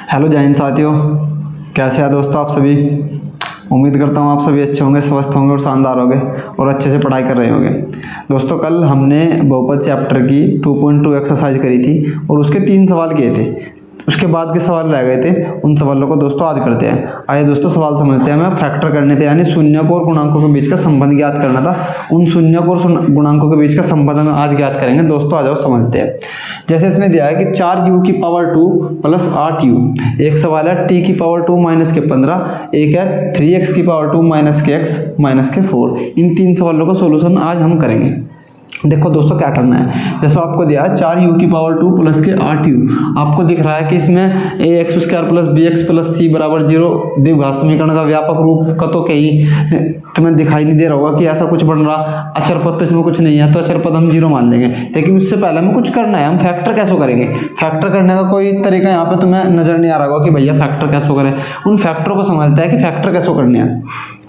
Hello जय हिंद साथियों, कैसे हैं दोस्तों आप सभी। उम्मीद करता हूँ आप सभी अच्छे होंगे, स्वस्थ होंगे और शानदार होंगे और अच्छे से पढ़ाई कर रहे होंगे। दोस्तों कल हमने बहुपद चैप्टर की 2.2 एक्सरसाइज करी थी और उसके 3 सवाल किए थे। उसके बाद के सवाल रह गए थे, उन सवालों को दोस्तों आज करते हैं। आइए दोस्तों सवाल समझते हैं। हमें फैक्टर करने थे, यानी शून्यकों और गुणांकों के बीच का संबंध ज्ञात करना था। उन शून्यकों और गुणांकों के बीच का संबंध हम आज ज्ञात करेंगे। दोस्तों आ जाओ समझते हैं। जैसे इसने दिया है कि 4u की पावर 2 प्लस 8u। एक सवाल है t की पावर 2 माइनस के 15, एक है 3x की पावर 2 माइनस के x माइनस के 4। इन 3 सवालों का सोल्यूशन आज हम करेंगे। देखो दोस्तों क्या करना है, जैसे आपको दिया है 4u की पावर 2 प्लस के 8u। आपको दिख रहा है कि इसमें ax square plus bx plus c बराबर 0 द्विघात समीकरण का व्यापक रूप का तो कहीं तुम्हें दिखाई नहीं दे रहा होगा कि ऐसा कुछ बन रहा। अचर पद तो इसमें कुछ नहीं है, तो अचर पद हम 0 मान लेंगे। लेकिन उससे पहले हमें कुछ करना है। हम फैक्टर कैसे करेंगे? फैक्टर करने का कोई तरीका यहाँ पे तुम्हें नजर नहीं आ रहा होगा कि भैया फैक्टर कैसे करें। उन फैक्टरों को समझते हैं कि फैक्टर कैसे करने हैं।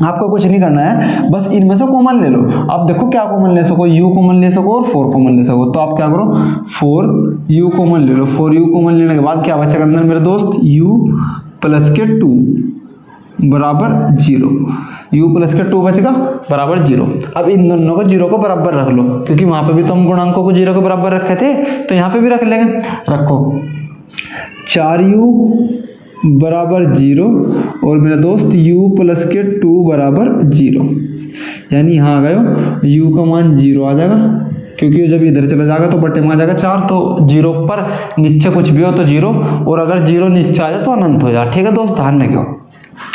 आपको कुछ नहीं करना है, बस इनमें से कॉमन ले लो। आप देखो क्या कॉमन ले सको, u कॉमन ले सको और 4 कॉमन ले सको। तो आप क्या करो, 4u कॉमन ले लो। 4u कॉमन लेने के बाद क्या बचेगा अंदर मेरे दोस्त, u प्लस के 2 बराबर 0। u प्लस के 2 बचेगा बराबर 0। अब इन दोनों को 0 को बराबर रख लो, क्योंकि वहां पे भी तो हम गुणांकों को 0 के बराबर रखे थे, तो यहाँ पे भी रख लेंगे। रखो 4u बराबर 0 और मेरे दोस्त u प्लस के 2 बराबर 0। यानी यहाँ आ गए u का मान 0 आ जाएगा, क्योंकि जब इधर चला जाएगा तो बटे में आ जाएगा 4। तो 0 पर नीचे कुछ भी हो तो 0, और अगर 0 नीचे आ जाए तो अनंत हो जाए। ठीक है दोस्त, ध्यान रखो।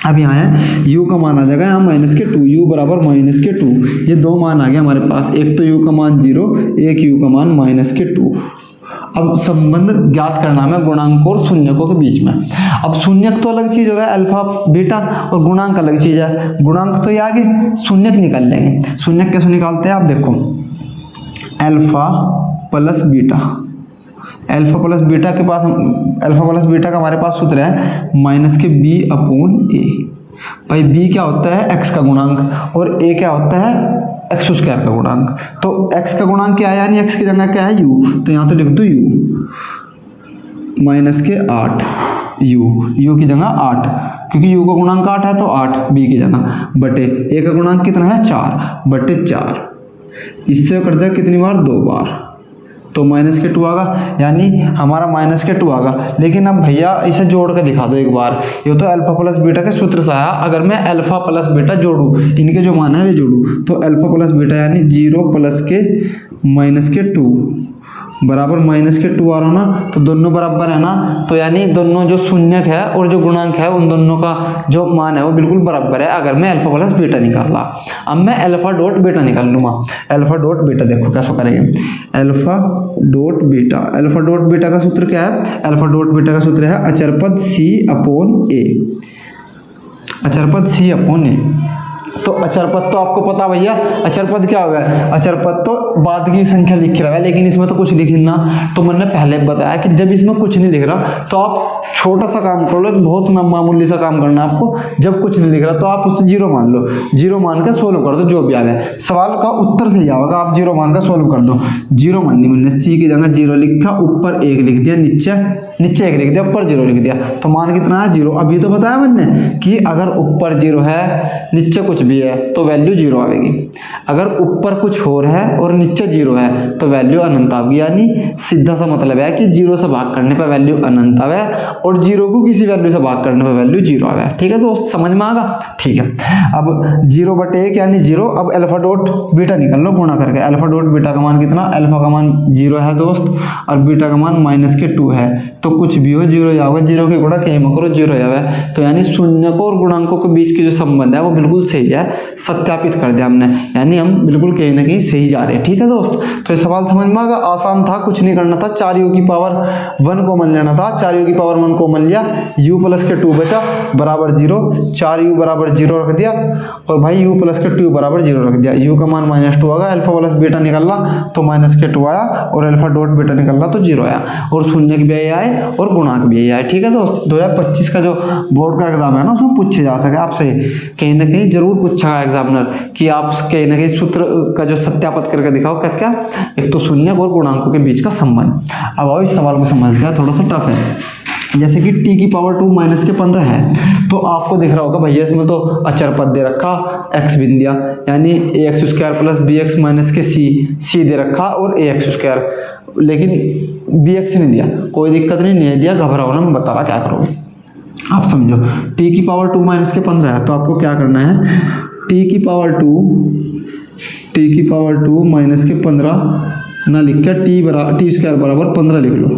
अब यहाँ है u का मान आ जाएगा यहाँ माइनस के 2, u बराबर माइनस के 2। ये 2 मान आ गया हमारे पास, एक तो u का मान 0, एक u का मान माइनस के 2। अब संबंध ज्ञात करना है गुणांक और शून्यकों के बीच में। अब शून्यक तो अलग चीज होगा, अल्फा बीटा, और गुणांक अलग चीज है। गुणांक तो ये आगे शून्यक निकाल लेंगे। शून्यक कैसे निकालते हैं आप देखो, alpha plus beta. Alpha plus beta के पास अल्फा प्लस बीटा का हमारे पास सूत्र है माइनस के b अपॉन a। भाई b क्या होता है, x का गुणांक, और a क्या होता है, एक्स स्क्वायर का गुणांक। तो x का गुणांक क्या है, यानी x की जगह क्या है u, तो यहाँ तो लिख दो u माइनस के 8, u की जगह 8, क्योंकि u का गुणांक 8 है तो 8 b की जगह, बटे a का गुणांक कितना है 4 बटे 4। इससे कर दिया कितनी बार, 2 बार, तो माइनस के 2 आगा, यानी हमारा माइनस के 2 आगा। लेकिन अब भैया इसे जोड़ के दिखा दो एक बार। ये तो अल्फा प्लस बीटा के सूत्र से आया। अगर मैं अल्फा प्लस बीटा जोड़ू, इनके जो मान है वे जोड़ू, तो अल्फा प्लस बीटा यानी 0 प्लस के माइनस के 2 बराबर माइनस के 2 आ रहा ना, तो दोनों बराबर है ना, तो यानी दोनों जो शून्यक है और जो गुणांक है उन दोनों का जो मान है वो बिल्कुल बराबर है। अगर मैं अल्फा प्लस बीटा निकाला, अब मैं अल्फा डॉट बीटा निकाल लूंगा। अल्फा डॉट बीटा देखो कैसे करेंगे, alpha dot beta. Alpha dot beta का सूत्र क्या है, अल्फा डॉट बीटा का सूत्र है अचरपद c upon a। अचरपद c upon a, तो अचरपद तो आपको पता भैया, अचरपद क्या होगा, अचरपद तो बाद की संख्या लिख रहा है, लेकिन इसमें तो कुछ लिखना। तो मैंने पहले बताया कि जब इसमें कुछ नहीं लिख रहा तो आप छोटा सा काम कर लो, बहुत मामूली सा काम करना है आपको। जब कुछ नहीं लिख रहा तो आप उससे 0 मान लो, 0 मान कर सोल्व कर दो, जो भी आ जाए सवाल का उत्तर सही आएगा। आप 0 मान कर सोल्व कर दो। 0 माननी, मैंने c की जगह 0 लिखा, ऊपर 1 लिख दिया, नीचे 1 लिख दिया, ऊपर 0 लिख दिया, तो मान कितना है 0। अभी तो बताया मैंने कि अगर ऊपर 0 है नीचे कुछ भी है तो वैल्यू 0 आएगी। अगर ऊपर कुछ और है और नीचे 0 है तो वैल्यू अनंत आएगी। यानी सीधा सा मतलब है कि 0 से भाग करने पर वैल्यू अनंत आवे और 0 को किसी वैल्यू से भाग करने पर वैल्यू 0 आवे। ठीक है दोस्त, समझ में आगा? ठीक है। अब 0 बटे 1 यानी 0। अब अल्फा डॉट बीटा निकाल लो गुणा करके। अल्फा डॉट बीटा का मान कितना, अल्फा का मान 0 है दोस्त, और बीटा का मान माइनस के 2 है, तो कुछ भी हो 0 जाओगे। 0 की गुणा कहीं मत करो, 0 जावे। तो यानी शून्यकों और गुणांकों के बीच की जो संबंध है वो बिल्कुल सही है, सत्यापित कर दिया हमने। यानी हम बिल्कुल कहीं ना कहीं सही जा रहे हैं। ठीक है दोस्त, तो ये सवाल समझ में आ गया, आसान था, कुछ नहीं करना था। 4u की पावर 1 कॉमन लेना था, 4u की पावर 1 कॉमन लिया, u प्लस के 2 बचा बराबर 0, 4u बराबर 0 रख दिया, और भाई u प्लस के 2 बराबर 0 रख दिया। u का मान माइनस 2 आ गया, अल्फा प्लस बीटा निकलना तो माइनस के 2 आया, और अल्फा डॉट बीटा निकलना तो 0 आया, और शून्यक भी आए और गुणांक भी आए। ठीक है दोस्त, 2025 का जो बोर्ड का एग्जाम है ना उसमें पूछे जा सके आपसे, कहीं ना कहीं जरूर पूछा है एग्जामिनर कि आप कहीं ना कहीं सूत्र का जो सत्यापित करके दिखाओ क्या क्या, एक तो शून्य और गुणांकों के बीच का संबंध। अब आओ इस सवाल को समझते हैं, थोड़ा सा टफ है। जैसे कि t की पावर 2 माइनस के 15 है, तो आपको दिख रहा होगा भैया इसमें तो अचर पद दे रखा x बिन दिया, यानी ax square plus bx minus के c दे रखा और ax स्क्वायर, लेकिन bx नहीं दिया। कोई दिक्कत नहीं दिया, घबराओ ना, मैं बता रहा क्या करोगे आप समझो। t की पावर 2 माइनस के 15 है, तो आपको क्या करना है, t की पावर 2 माइनस के 15 ना लिख के टी स्क्वायर बराबर 15 लिख लो।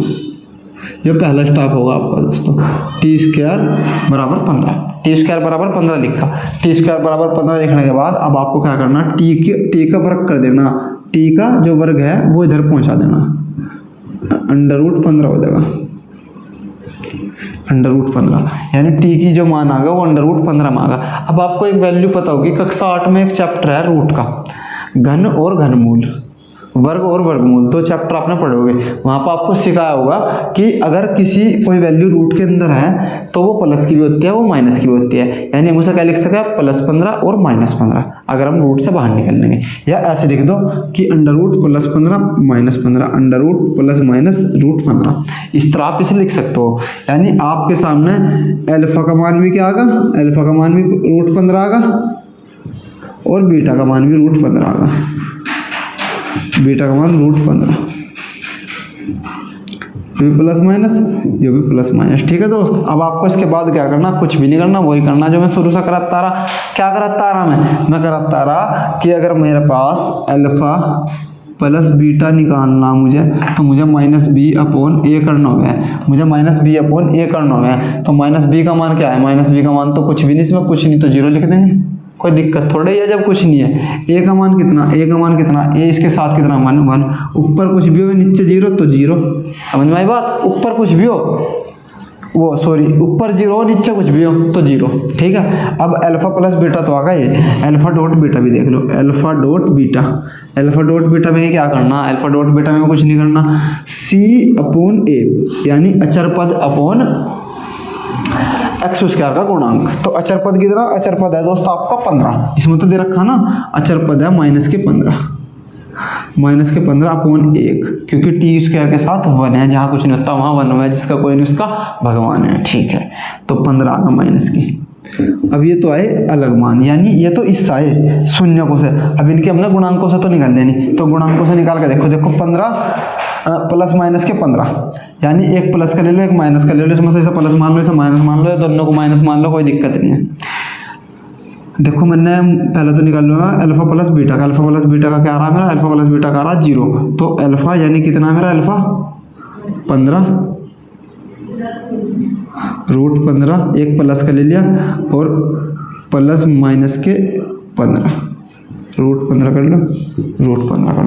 ये पहला स्टेप होगा आपका दोस्तों, टी स्क्वायर बराबर 15 लिखा। टी स्क्वायर बराबर 15 लिखने के बाद अब आपको क्या करना, टी का वर्ग कर देना, टी का जो वर्ग है वो इधर पहुंचा देना, √15 हो जाएगा, √15, यानी टी की जो मान आ गया वो √15 में आ गया। अब आपको एक वैल्यू पता होगी, कक्षा 8 में एक चैप्टर है रूट का, घन और घनमूल, वर्ग और वर्गमूल, दो चैप्टर आपने पढ़ोगे, वहां पर आपको सिखाया होगा कि अगर कोई वैल्यू रूट के अंदर है तो वो प्लस की भी होती है, वो माइनस की भी होती है, यानी हम उसे क्या लिख सकते हैं, +15 और -15 अगर हम रूट से बाहर निकल लेंगे। या ऐसे लिख दो कि √+15 -15, √ प्लस माइनस √15, इस तरह आप इसे लिख सकते हो। यानी आपके सामने अल्फा का मान भी क्या आगा, अल्फा का मान भी √15 आगा और बीटा का मान भी √15 आगा, बीटा का मान √15, ये भी प्लस माइनस, ये भी प्लस माइनस। ठीक है दोस्त, अब आपको इसके बाद क्या करना, कुछ भी नहीं करना, वही करना जो मैं शुरू से कराता रहा। क्या कराता रहा मैं कराता रहा कि अगर मेरे पास अल्फा प्लस बीटा निकालना मुझे, तो मुझे -b/a करना होगा, मुझे -b/a करना होगा। तो -b का मान क्या है, -b का मान तो कुछ भी नहीं, इसमें कुछ नहीं तो 0 लिख देंगे, कोई दिक्कत थोड़ी है जब कुछ नहीं है। a का मान कितना, a इसके साथ कितना 1, ऊपर कुछ भी हो नीचे 0 तो 0, समझ में आई बात, ऊपर कुछ भी हो वो सॉरी ऊपर 0 नीचे कुछ भी हो तो 0। ठीक है, अब अल्फा प्लस बीटा तो आ गया, ये अल्फा डॉट बीटा भी देख लो, अल्फा डॉट बीटा में क्या करना, अल्फा डॉट बीटा में कुछ नहीं करना, c/a यानी अचर पद अपॉन x स्क्वायर का गुणांक। तो अचर पद कितना, अचर पद है दोस्तों आपका 15, इसमें तो दे रखा ना, अचर पद है -15 अपॉन 1, क्योंकि टी स्क्वायर के साथ 1 है, जहाँ कुछ नहीं होता वहाँ 1 है, जिसका कोई नहीं उसका भगवान है। ठीक है, तो 15 आ गया माइनस की। अब ये तो आए अलग मान, यानी ये तो इससे आए शून्यकों से, अब इनके हमने गुणांकों से तो निकाल लेनी, तो गुणांकों से निकाल के देखो 15 प्लस माइनस के 15, यानी एक प्लस का ले लो एक माइनस का ले लो, इसमें से इसे प्लस मान लो इसे माइनस मान लो, दोनों को माइनस मान लो, कोई दिक्कत नहीं है। देखो मैंने पहले तो निकाल लूँगा अल्फा प्लस बीटा का, क्या आ रहा है मेरा, अल्फा प्लस बीटा का आ रहा 0, तो अल्फा यानी कितना मेरा अल्फा 15 √15, एक प्लस का ले लिया और प्लस माइनस के 15, √15 कर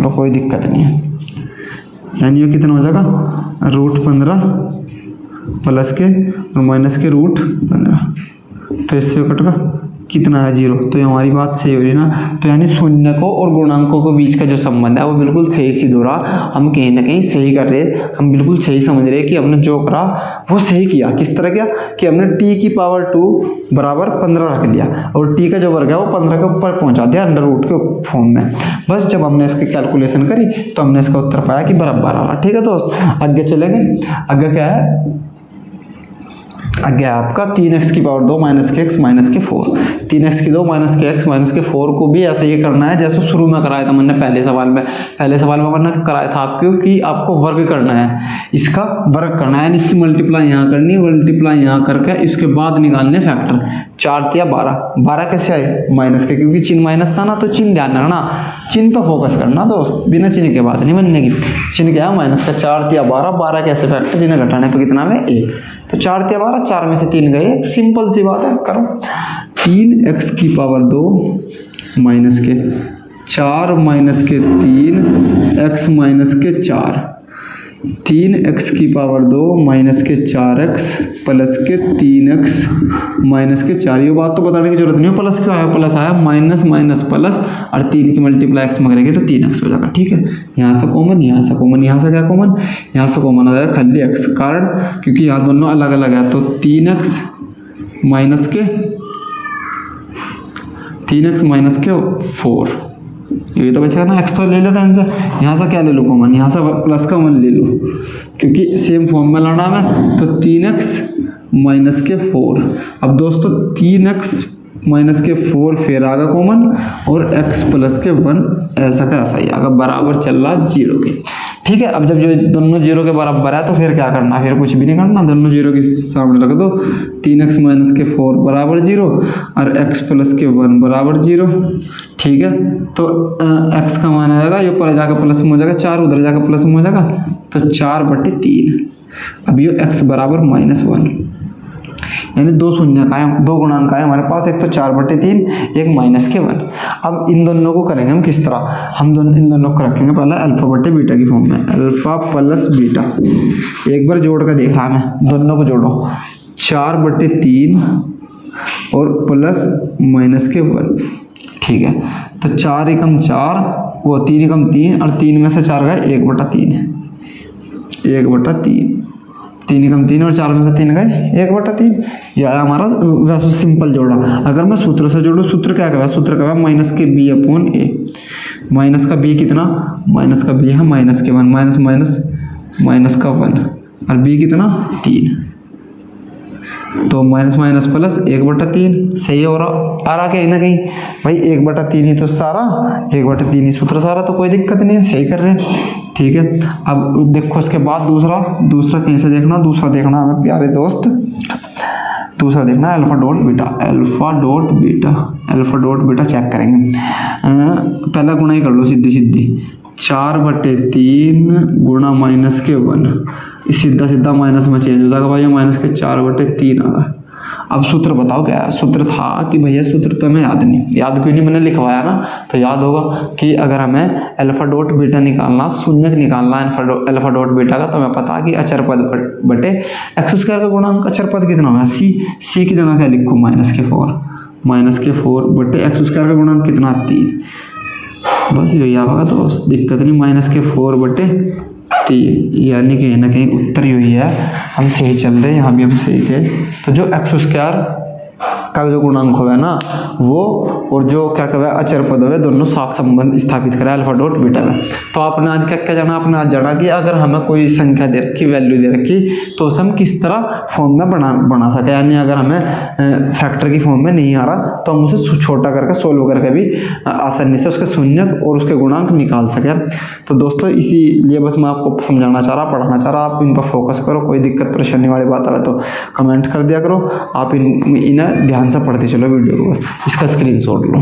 लो, कोई दिक्कत नहीं है। यानी ये कितना हो जाएगा, √15 प्लस के और माइनस के √15, तो इससे कटेगा कितना है 0, तो ये हमारी बात सही हो रही ना। तो यानी शून्यकों और गुणांकों के बीच का जो संबंध है वो बिल्कुल सही सिद्ध हो रहा, हम कहीं ना कहीं सही कर रहे, हम बिल्कुल सही समझ रहे कि हमने जो करा वो सही किया। किस तरह किया कि हमने t की पावर 2 बराबर 15 रख दिया और t का जो वर्ग है वो 15 के ऊपर पहुंचा दिया √ के फॉर्म में। बस जब हमने इसकी कैलकुलेशन करी तो हमने इसका उत्तर पाया कि बराबर आ रहा। ठीक है दोस्त, आगे चलेंगे। आगे क्या है, आगे आपका 3x की पावर 2 माइनस के x माइनस के 4, 3x की 2 माइनस के x माइनस के 4 को भी ऐसे ही करना है जैसे शुरू में कराया था मैंने पहले सवाल में मैंने कराया था आपको कि आपको वर्ग करना है, इसका वर्ग करना है, इसकी मल्टीप्लाई यहाँ करनी है, मल्टीप्लाई यहाँ करके इसके बाद निकालने फैक्टर। 4 या 12 कैसे आए, माइनस के, क्योंकि चिन्ह माइनस का ना, तो चिन्ह ध्यान रखना, चिन्ह पर फोकस करना दोस्त, बिना चिन्ह के बात नहीं बनने की। चिन्ह क्या है माइनस का, 4 या 12 कैसे फैक्टर, चिन्ह घटाने पर कितना में 1, तो 4 या 12, 4 में से 3 गए, सिंपल सी बात है, करो। 3x की पावर 2 माइनस के 4 माइनस के 3 x माइनस के 4, 3x की पावर 2 माइनस के 4x प्लस के 3x माइनस के 4। ये बात तो बताने की जरूरत नहीं है, प्लस क्यों आया, प्लस आया, माइनस माइनस प्लस, और 3 की मल्टीप्लाई x में करेंगे तो 3x हो जाएगा। ठीक है, यहाँ से कॉमन, यहाँ से कॉमन, यहाँ से क्या कॉमन, यहाँ से कॉमन आ जाएगा खाली x, कारण क्योंकि यहाँ दोनों अलग अलग है, तो 3x माइनस के 3x माइनस के 4, ये तो बचेगा ना। x तो ले लेते हैं आंसर, यहाँ से क्या ले लो कॉमन, यहाँ से प्लस का 1 ले लो क्योंकि सेम फॉर्म में लाना है। तो 3x माइनस के 4। अब दोस्तों 3x माइनस के 4 फिर आगा कॉमन और x प्लस के 1 ऐसा का ऐसा ही आगा, बराबर चल रहा 0 के। ठीक है, अब जब जो दोनों 0 के बराबर है तो फिर क्या करना, फिर कुछ भी नहीं करना, दोनों 0 के सामने रख दो। 3x माइनस के 4 बराबर 0 और x प्लस के 1 बराबर 0। ठीक है, तो x का मान आ जाएगा, ये ऊपर जाकर प्लस में हो जाएगा 4, उधर जाकर प्लस में हो जाएगा, तो 4/3। अब ये x बराबर -1, यानी 2 शून्य का है, 2 गुणांक है हमारे पास, एक तो 4/3, एक माइनस के 1। अब इन दोनों को करेंगे हम किस तरह, हम इन दोनों को रखेंगे पहले अल्फा/बीटा की फॉर्म में, अल्फा प्लस बीटा। एक बार जोड़ कर देख रहा मैं, दोनों को जोड़ो, 4/3 और प्लस माइनस के 1। ठीक है, तो 4 एकम 4, वो 3 एकम 3 और 3 में से 4 गए 1/3, 1/3, 3 एकम 3 और 4 में से 3 गए 1/3। यह है हमारा वैसे सिंपल जोड़ा। अगर मैं सूत्र से जोड़ूँ, सूत्र क्या कहता है, सूत्र कहता है माइनस के b/a। माइनस का b कितना, माइनस का b है माइनस के 1, माइनस माइनस माइनस का 1 और b कितना 3, तो माइनस माइनस प्लस 1/3। सही हो रहा कहीं ना कहीं भाई, 1/3 ही तो सारा, 1/3 ही सूत्र सारा, तो कोई दिक्कत नहीं है, सही कर रहे हैं। ठीक है, अब देखो इसके बाद दूसरा कहीं से देखना, दूसरा देखना हमें प्यारे दोस्त, दूसरा देखना अल्फा डॉट बीटा चेक करेंगे। पहला गुणा ही कर लो सीधी 4/3 गुणा माइनस के 1, सीधा माइनस में चेंज हो जाएगा भाई, माइनस के 4/3 आ गया। अब सूत्र बताओ क्या है, सूत्र था कि भैया सूत्र तो हमें याद नहीं, याद क्यों नहीं, मैंने लिखवाया ना, तो याद होगा कि अगर हमें अल्फा डॉट बीटा निकालना, शून्यक निकालना अल्फा डॉट बीटा का, तो हमें पता कि अचर पद बटे x² का गुणांक, अचर पद कितना होगा c की जगह क्या लिखो माइनस के 4 बटे x² का गुणांक कितना 3, बस यही आएगा दोस्त, दिक्कत नहीं, माइनस के 4/3, यानी कहीं ना कहीं उत्तर यही है, हम सही चल रहे हैं, यहाँ भी हम सही थे। तो जो x² का जो गुणांक होगा ना वो, और जो क्या कहता है अचर पद होगा, दोनों साथ संबंध स्थापित करा अल्फा डॉट बीटा में। तो आपने आज क्या जाना, आपने आज जाना कि अगर हमें कोई संख्या दे रखी, वैल्यू दे रखी, तो उसे हम किस तरह फॉर्म में बना सके, यानी अगर हमें फैक्टर की फॉर्म में नहीं आ रहा तो हम उसे छोटा करके सोल्व करके भी आसानी से उसके शून्यक और उसके गुणांक निकाल सके। तो दोस्तों इसीलिए बस मैं आपको समझाना चाह रहा, पढ़ाना चाह रहा, आप इन पर फोकस करो, कोई दिक्कत परेशानी वाली बात आए तो कमेंट कर दिया करो, आप इन्हें ध्यान से पढ़ते चलो वीडियो को, बस इसका स्क्रीनशॉट लो।